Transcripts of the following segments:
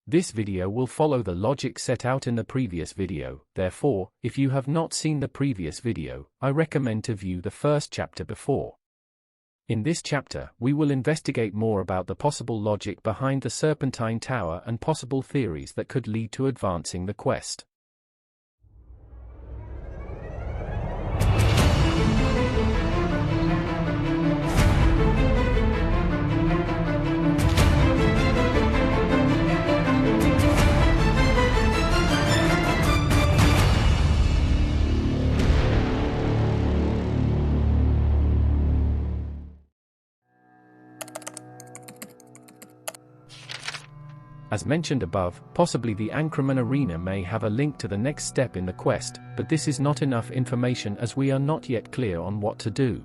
This video will follow the logic set out in the previous video, therefore, if you have not seen the previous video, I recommend to view the first chapter before. In this chapter, we will investigate more about the possible logic behind the Serpentine Tower and possible theories that could lead to advancing the quest. As mentioned above, possibly the Ancraman Arena may have a link to the next step in the quest, but this is not enough information as we are not yet clear on what to do.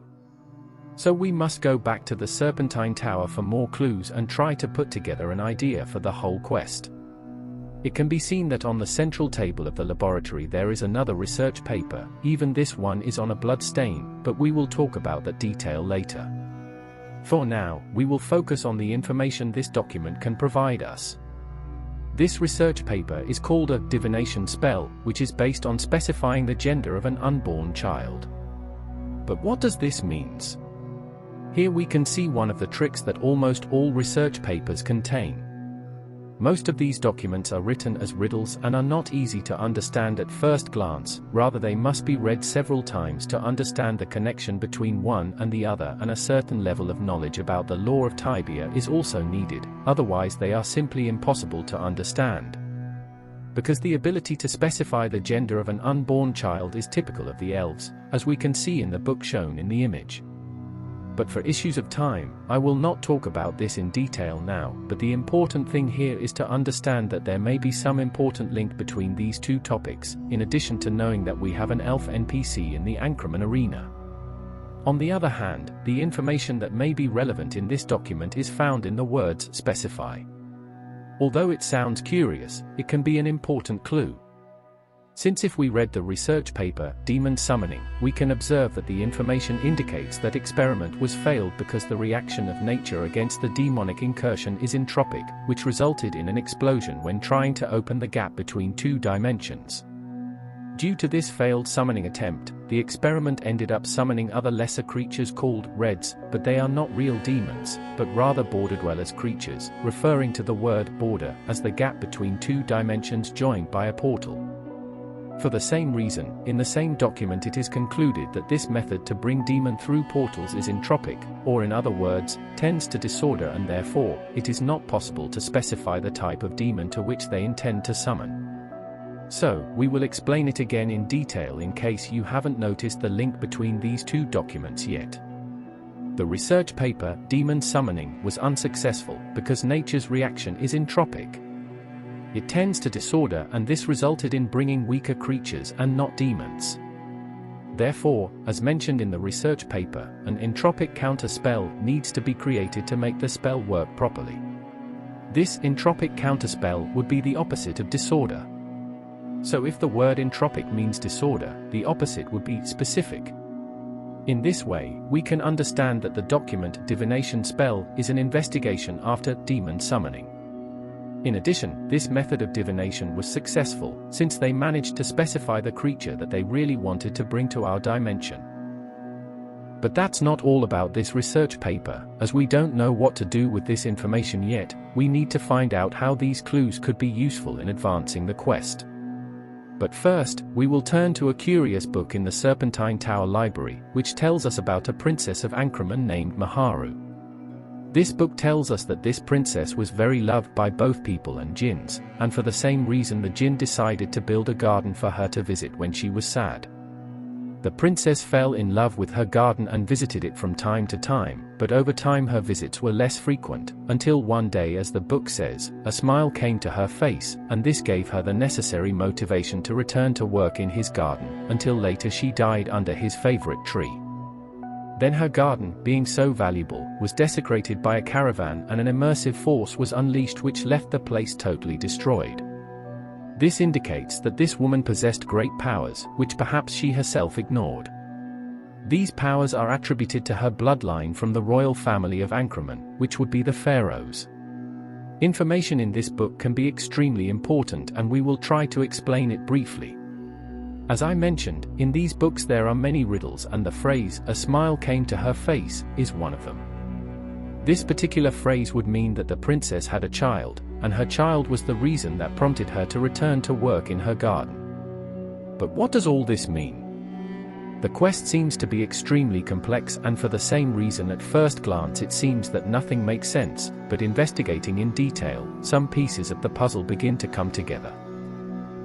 So we must go back to the Serpentine Tower for more clues and try to put together an idea for the whole quest. It can be seen that on the central table of the laboratory there is another research paper, even this one is on a blood stain, but we will talk about that detail later. For now, we will focus on the information this document can provide us. This research paper is called a divination spell, which is based on specifying the gender of an unborn child. But what does this mean? Here we can see one of the tricks that almost all research papers contain. Most of these documents are written as riddles and are not easy to understand at first glance, rather they must be read several times to understand the connection between one and the other, and a certain level of knowledge about the law of Tibia is also needed, otherwise they are simply impossible to understand. Because the ability to specify the gender of an unborn child is typical of the elves, as we can see in the book shown in the image. But for issues of time, I will not talk about this in detail now, but the important thing here is to understand that there may be some important link between these two topics, in addition to knowing that we have an elf NPC in the Ancraman Arena. On the other hand, the information that may be relevant in this document is found in the words specify. Although it sounds curious, it can be an important clue. Since if we read the research paper, Demon Summoning, we can observe that the information indicates that experiment was failed because the reaction of nature against the demonic incursion is entropic, which resulted in an explosion when trying to open the gap between two dimensions. Due to this failed summoning attempt, the experiment ended up summoning other lesser creatures called Reds, but they are not real demons, but rather border dwellers creatures, referring to the word border as the gap between two dimensions joined by a portal. For the same reason, in the same document it is concluded that this method to bring demon through portals is entropic, or in other words, tends to disorder, and therefore, it is not possible to specify the type of demon to which they intend to summon. So, we will explain it again in detail in case you haven't noticed the link between these two documents yet. The research paper, Demon Summoning, was unsuccessful because nature's reaction is entropic. It tends to disorder, and this resulted in bringing weaker creatures and not demons. Therefore, as mentioned in the research paper, an entropic counter spell needs to be created to make the spell work properly. This entropic counter spell would be the opposite of disorder. So if the word entropic means disorder, the opposite would be specific. In this way, we can understand that the document Divination Spell is an investigation after Demon Summoning. In addition, this method of divination was successful, since they managed to specify the creature that they really wanted to bring to our dimension. But that's not all about this research paper, as we don't know what to do with this information yet. We need to find out how these clues could be useful in advancing the quest. But first, we will turn to a curious book in the Serpentine Tower Library, which tells us about a princess of Ancraman named Maharu. This book tells us that this princess was very loved by both people and jinns, and for the same reason the jinn decided to build a garden for her to visit when she was sad. The princess fell in love with her garden and visited it from time to time, but over time her visits were less frequent, until one day, as the book says, a smile came to her face, and this gave her the necessary motivation to return to work in his garden, until later she died under his favorite tree. Then her garden, being so valuable, was desecrated by a caravan, and an immersive force was unleashed which left the place totally destroyed. This indicates that this woman possessed great powers, which perhaps she herself ignored. These powers are attributed to her bloodline from the royal family of Ancraman, which would be the pharaohs. Information in this book can be extremely important, and we will try to explain it briefly. As I mentioned, in these books there are many riddles, and the phrase, "a smile came to her face," is one of them. This particular phrase would mean that the princess had a child, and her child was the reason that prompted her to return to work in her garden. But what does all this mean? The quest seems to be extremely complex, and for the same reason at first glance it seems that nothing makes sense, but investigating in detail, some pieces of the puzzle begin to come together.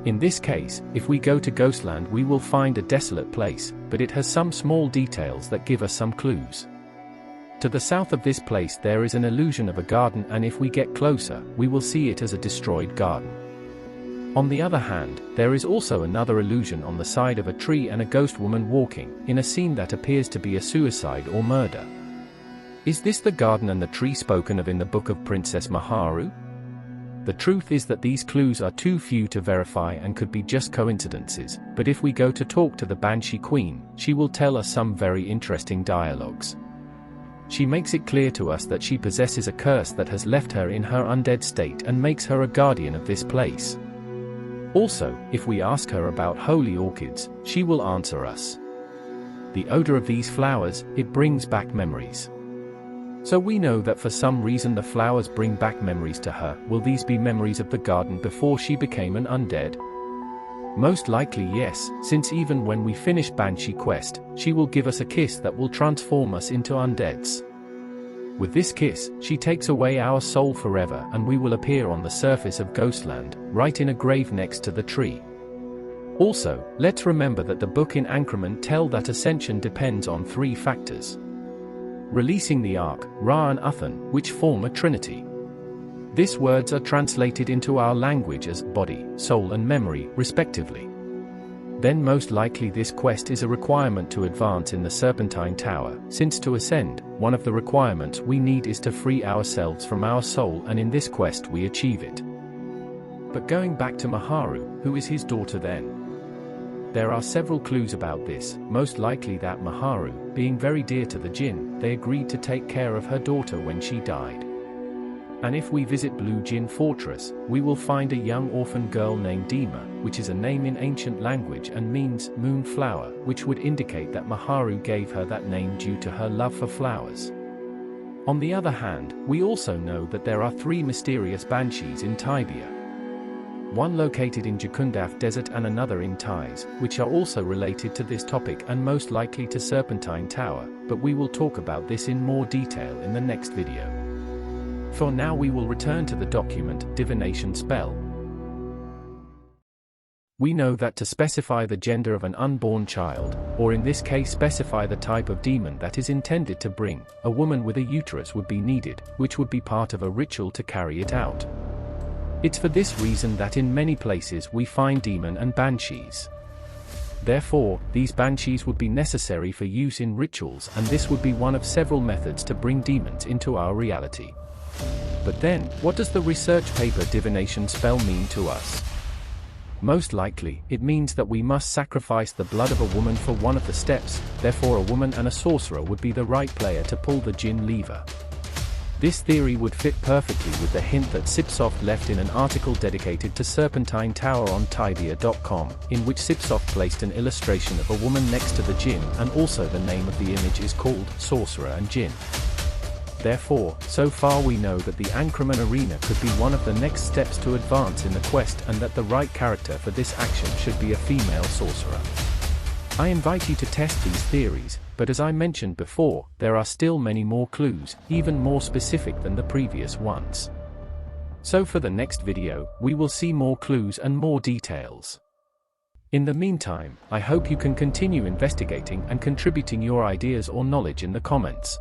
In this case, if we go to Ghostland we will find a desolate place, but it has some small details that give us some clues. To the south of this place there is an illusion of a garden, and if we get closer, we will see it as a destroyed garden. On the other hand, there is also another illusion on the side of a tree and a ghost woman walking, in a scene that appears to be a suicide or murder. Is this the garden and the tree spoken of in the book of Princess Maharu? The truth is that these clues are too few to verify and could be just coincidences, but if we go to talk to the Banshee Queen, she will tell us some very interesting dialogues. She makes it clear to us that she possesses a curse that has left her in her undead state and makes her a guardian of this place. Also, if we ask her about holy orchids, she will answer us. The odor of these flowers, it brings back memories. So we know that for some reason the flowers bring back memories to her. Will these be memories of the garden before she became an undead? Most likely yes, since even when we finish Banshee Quest, she will give us a kiss that will transform us into undeads. With this kiss, she takes away our soul forever, and we will appear on the surface of Ghostland, right in a grave next to the tree. Also, let's remember that the book in Ankreman tell that ascension depends on 3 factors. Releasing the Ark, Ra and Uthan, which form a trinity. These words are translated into our language as body, soul and memory, respectively. Then most likely this quest is a requirement to advance in the Serpentine Tower, since to ascend, one of the requirements we need is to free ourselves from our soul, and in this quest we achieve it. But going back to Maharu, who is his daughter then? There are several clues about this, most likely that Maharu, being very dear to the Jinn, they agreed to take care of her daughter when she died. And if we visit Blue Jinn Fortress, we will find a young orphan girl named Dima, which is a name in ancient language and means moon flower, which would indicate that Maharu gave her that name due to her love for flowers. On the other hand, we also know that there are 3 mysterious banshees in Tibia. One located in Jakundaf Desert and another in Tais, which are also related to this topic and most likely to Serpentine Tower, but we will talk about this in more detail in the next video. For now we will return to the document, Divination Spell. We know that to specify the gender of an unborn child, or in this case specify the type of demon that is intended to bring, a woman with a uterus would be needed, which would be part of a ritual to carry it out. It's for this reason that in many places we find demon and banshees. Therefore, these banshees would be necessary for use in rituals, and this would be one of several methods to bring demons into our reality. But then, what does the research paper Divination Spell mean to us? Most likely, it means that we must sacrifice the blood of a woman for one of the steps, therefore a woman and a sorcerer would be the right player to pull the Jinn lever. This theory would fit perfectly with the hint that Cipsoft left in an article dedicated to Serpentine Tower on Tibia.com, in which Cipsoft placed an illustration of a woman next to the Jinn, and also the name of the image is called Sorcerer and Jinn. Therefore, so far we know that the Ankreman Arena could be one of the next steps to advance in the quest, and that the right character for this action should be a female sorcerer. I invite you to test these theories, but as I mentioned before, there are still many more clues, even more specific than the previous ones. So for the next video, we will see more clues and more details. In the meantime, I hope you can continue investigating and contributing your ideas or knowledge in the comments.